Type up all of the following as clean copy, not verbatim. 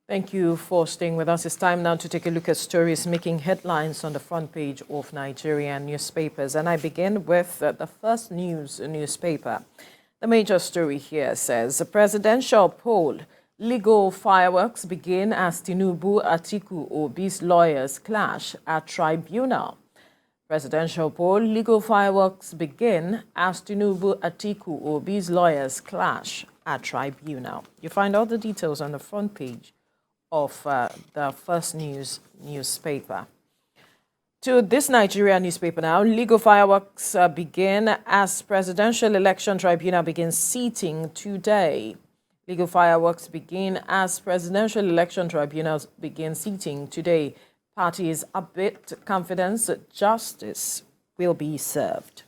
Thank you for staying with us. It's time now to take a look at stories making headlines on the front page of Nigerian newspapers. And I begin with the First News newspaper. The major story here says, the presidential poll, legal fireworks begin as Tinubu, Atiku, Obi's lawyers clash at tribunal. Presidential poll, legal fireworks begin as Tinubu, Atiku, Obi's lawyers clash at tribunal. You find all the details on the front page of the First News newspaper. To this Nigerian newspaper now, legal fireworks begin as Presidential Election Tribunal begins seating today. Legal fireworks begin as Presidential Election Tribunals begin seating today. Parties are bit confident that justice will be served.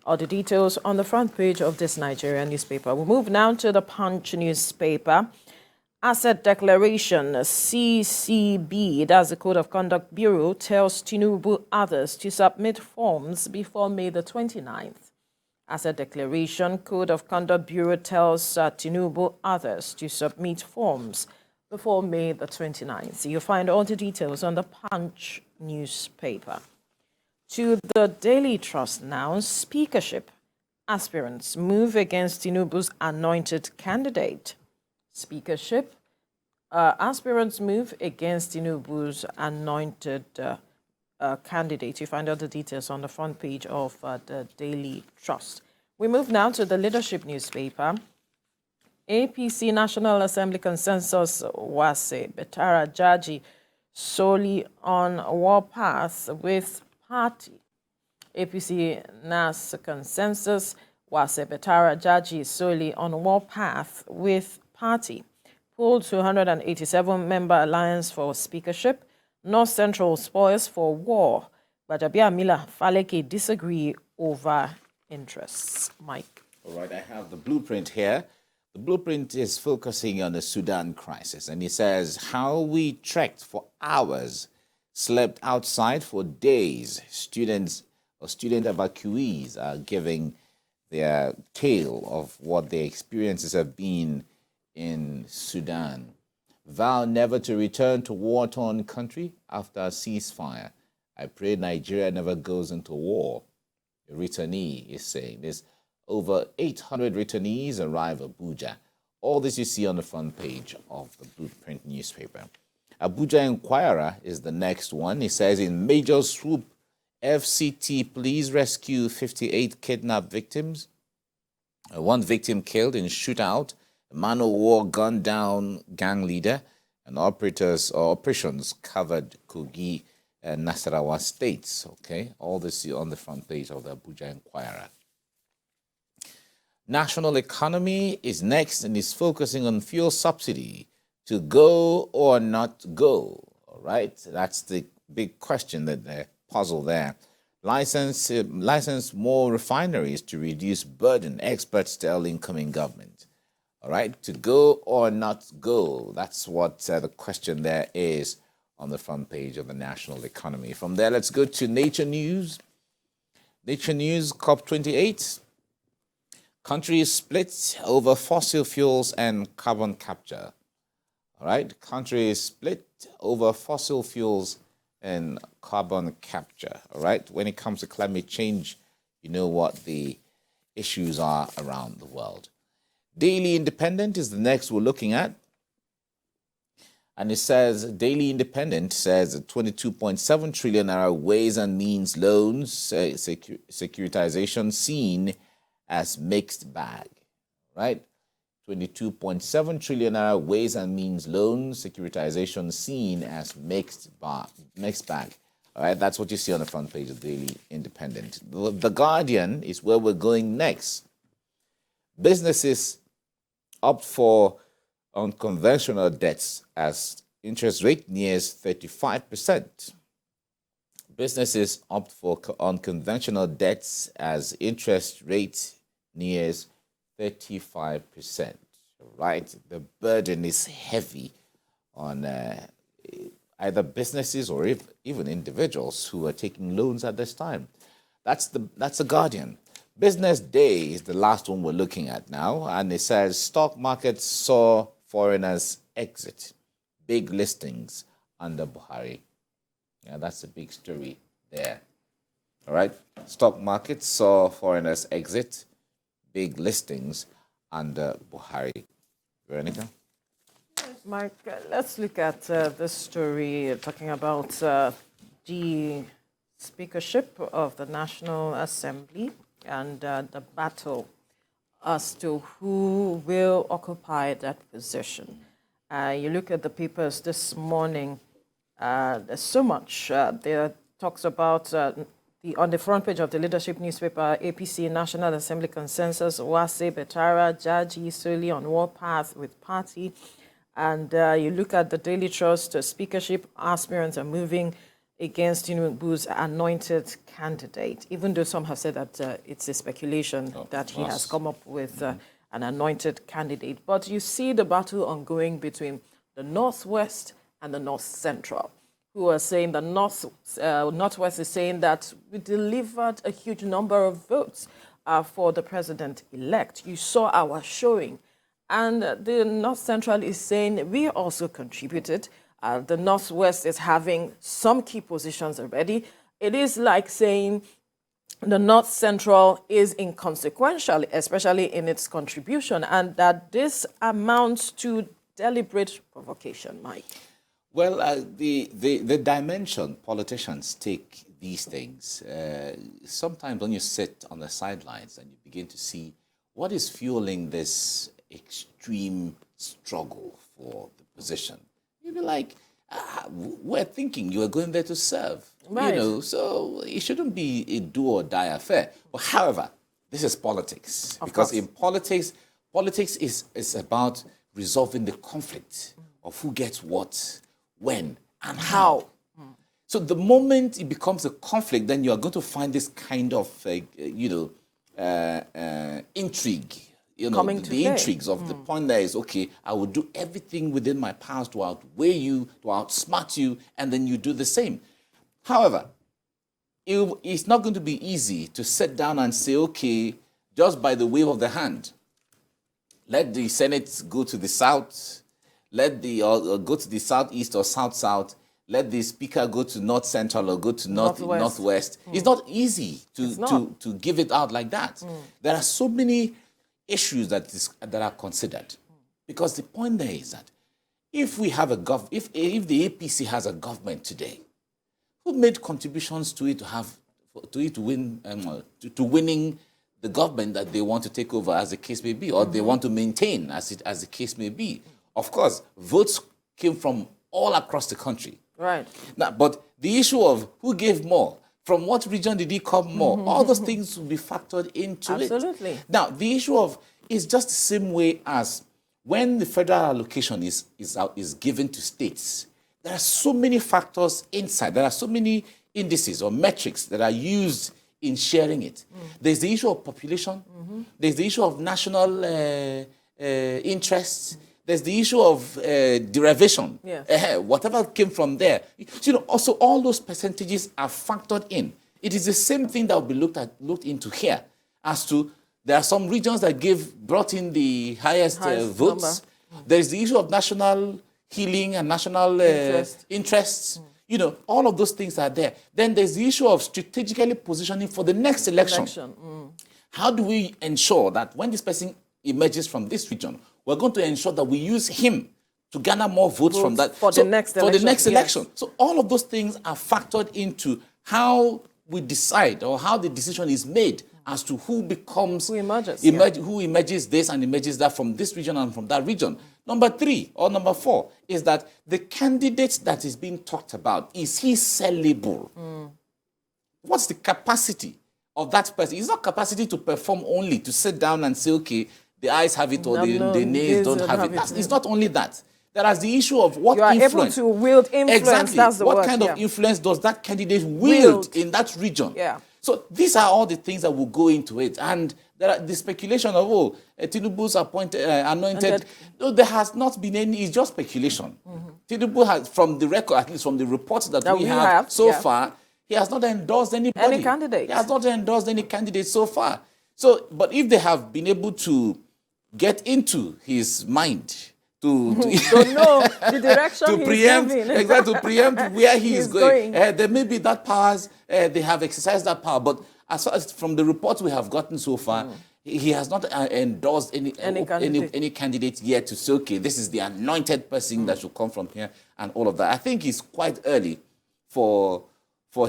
All the details on the front page of this Nigerian newspaper. We'll move now to the Punch newspaper. Asset Declaration, CCB, that's the Code of Conduct Bureau, tells Tinubu others to submit forms before May the 29th. Asset Declaration, Code of Conduct Bureau tells Tinubu others to submit forms before May the 29th. You'll find all the details on the Punch newspaper. To the Daily Trust now, speakership aspirants move against Tinubu's anointed candidate. Speakership aspirants move against Tinubu's anointed candidate. You find out the details on the front page of the Daily Trust. We move now to the Leadership newspaper. APC National Assembly Consensus Wase Betara Jaji solely on warpath with party. APC NAS Consensus Wase Betara Jaji solely on warpath with party. Pulled 287-member alliance for speakership. North Central spoils for war. Bajabia Mila Faleke disagree over interests. Mike. All right, I have the blueprint here. The blueprint is focusing on the Sudan crisis, and it says how we trekked for hours, slept outside for days. Student evacuees are giving their tale of what their experiences have been in Sudan. Vow never to return to war-torn country after a ceasefire. I pray Nigeria never goes into war. A returnee is saying this. Over 800 returnees arrive at Abuja. All this you see on the front page of the Blueprint newspaper. Abuja Inquirer is the next one. It says, in major swoop, FCT police rescue 58 kidnapped victims. One victim killed in shootout. A man of war gunned down gang leader. And operations covered Kogi and Nasarawa states. Okay, all this on the front page of the Abuja Inquirer. National economy is next and is focusing on fuel subsidy to go or not go. All right, that's the big question, that the puzzle there. License more refineries to reduce burden, experts tell incoming government. All right, to go or not go. That's what the question there is on the front page of the national economy. From there, let's go to Nature News. Nature News, COP28. Country is split over fossil fuels and carbon capture. All right, country is split over fossil fuels and carbon capture. All right, when it comes to climate change, you know what the issues are around the world. Daily Independent is the next we're looking at. And it says, Daily Independent says 22.7 trillion naira ways and means loans, securitization seen as mixed bag, right? 22.7 trillion naira ways and means loans, securitization seen as mixed bag. All right, that's what you see on the front page of Daily Independent. The Guardian is where we're going next. Businesses opt for unconventional debts as interest rate nears 35%. Businesses opt for unconventional debts as interest rate nears 35%. Right? The burden is heavy on either businesses or even individuals who are taking loans at this time. That's the Guardian. Business Day is the last one we're looking at now, and it says stock markets saw foreigners exit. big listings under Buhari. Yeah, that's a big story there. All right. Stock market saw foreigners exit, big listings under Buhari. Veronica? Mike, let's look at this story talking about the speakership of the National Assembly and the battle as to who will occupy that position. You look at the papers this morning, there's so much. There talks about, on the front page of the leadership newspaper, APC National Assembly Consensus, Wase Betara, Jaji Soli on warpath with party. And you look at the Daily Trust, speakership aspirants are moving against Tinubu's anointed candidate, even though some have said that it's a speculation that he has come up with an anointed candidate. But you see the battle ongoing between the Northwest and the North Central, who are saying the Northwest is saying that we delivered a huge number of votes for the president-elect. You saw our showing. And the North Central is saying we also contributed. The Northwest is having some key positions already. It is like saying the North Central is inconsequential, especially in its contribution, and that this amounts to deliberate provocation, Mike. Well, the dimension politicians take these things, sometimes when you sit on the sidelines and you begin to see what is fueling this extreme struggle for the position, you'd be like, we're thinking you are going there to serve. Right. You know, so it shouldn't be a do or die affair. But however, this is politics. Because in politics is about resolving the conflict of who gets what, when, and how. So the moment it becomes a conflict, then you are going to find this kind of, intrigue. You know, the intrigues of the point there is, okay, I will do everything within my powers to outweigh you, to outsmart you, and then you do the same. However, it's not going to be easy to sit down and say, okay, just by the wave of the hand, let the Senate go to the south, let the go to the southeast or south-south, let the speaker go to north central or go to northwest. It's not easy to give it out like that. There are so many issues that are considered, because the point there is that if we have if the APC has a government today, who made contributions to it to winning the government that they want to take over, as the case may be, or they want to maintain, as the case may be. Of course, votes came from all across the country. Right. Now, but the issue of who gave more, from what region did he come more, all those things will be factored into it. Absolutely. Now, the issue of is just the same way as when the federal allocation is given to states. There are so many factors inside. There are so many indices or metrics that are used in sharing it. There's the issue of population. There's the issue of national interests. There's the issue of derivation. Yes. Whatever came from there. So, also all those percentages are factored in. It is the same thing that will be looked into here, as to there are some regions that brought in the highest votes. There is the issue of national healing and national interests. You know, all of those things are there. Then there's the issue of strategically positioning for the next election. How do we ensure that when this person emerges from this region, we're going to ensure that we use him to garner more votes from that for the next election. So all of those things are factored into how we decide, or how the decision is made as to who becomes who emerges, who emerges this and emerges that from this region and from that region. Number 3 or number 4 is that the candidate that is being talked about, is he sellable? What's the capacity of that person? It's not capacity to perform only, to sit down and say, okay, the eyes have it or the nails don't have it. It's not only that. There is the issue of what influence. You are able to wield influence. Exactly. That's the what word, kind of influence does that candidate wield in that region? Yeah. So these are all the things that will go into it. And there are the speculation of, Tinubu's anointed. No, there has not been any, it's just speculation. Tinubu has, from the record, at least from the reports that we have so far, he has not endorsed anybody. Any candidate. He has not endorsed any candidate so far. So, but if they have been able to get into his mind don't know the direction to he's preempt, moving. exactly, to preempt where he is He's going. going. There may be that powers, they have exercised that power, but as far as from the reports we have gotten so far, he has not endorsed any candidate yet to say, okay, this is the anointed person that should come from here and all of that. I think it's quite early for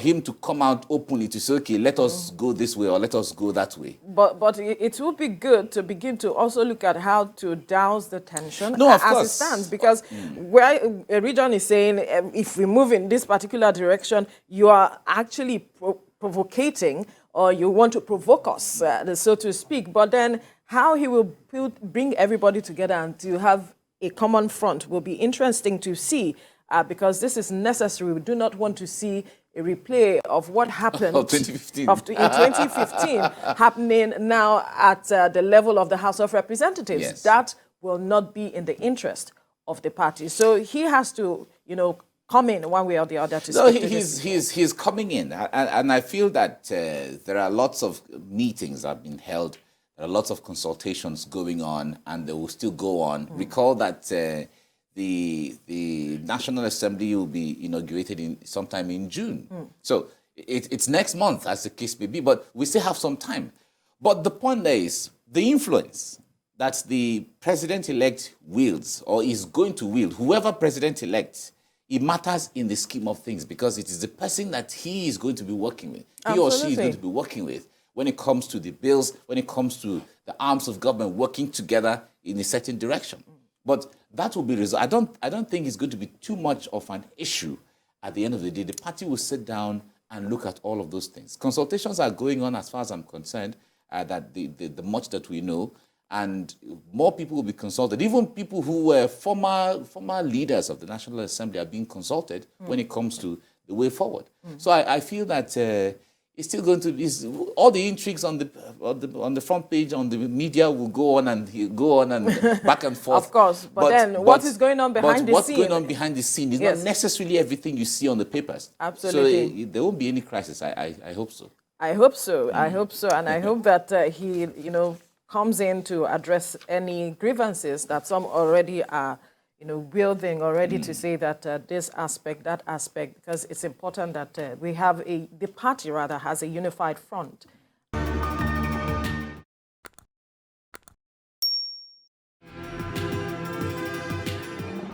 him to come out openly to say, okay, let us go this way or let us go that way. But it would be good to begin to also look at how to douse the tension No, of as course. it stands. Because where a region is saying, if we move in this particular direction, you are actually provocating, or you want to provoke us, so to speak. But then how he will bring everybody together and to have a common front will be interesting to see, because this is necessary. We do not want to see a replay of what happened in 2015 happening now at the level of the House of Representatives. Yes. That will not be in the interest of the party. So he has to, come in one way or the other to speak to this. He's coming in, and I feel that there are lots of meetings that have been held, there are lots of consultations going on, and they will still go on. Recall that the National Assembly will be inaugurated sometime in June. So it's next month, as the case may be, but we still have some time. But the point there is the influence that the president-elect wields or is going to wield, whoever president-elect, it matters in the scheme of things because it is the person that he is going to be working with, he or she is going to be working with when it comes to the bills, when it comes to the arms of government working together in a certain direction. But that will be resolved. I don't think it's going to be too much of an issue at the end of the day. The party will sit down and look at all of those things. Consultations are going on as far as I'm concerned, that the much that we know, and more people will be consulted. Even people who were former leaders of the National Assembly are being consulted when it comes to the way forward. So I feel that it's still going to be all the intrigues on the front page on the media will go on and back and forth. Of course, but then what is going on behind the what's scene? going on behind the scene is not necessarily everything you see on the papers. Absolutely. So there won't be any crisis. I hope so. I hope so. I hope so, and I hope that he comes in to address any grievances that some already are wielding already to say that this aspect, that aspect, because it's important that the party rather has a unified front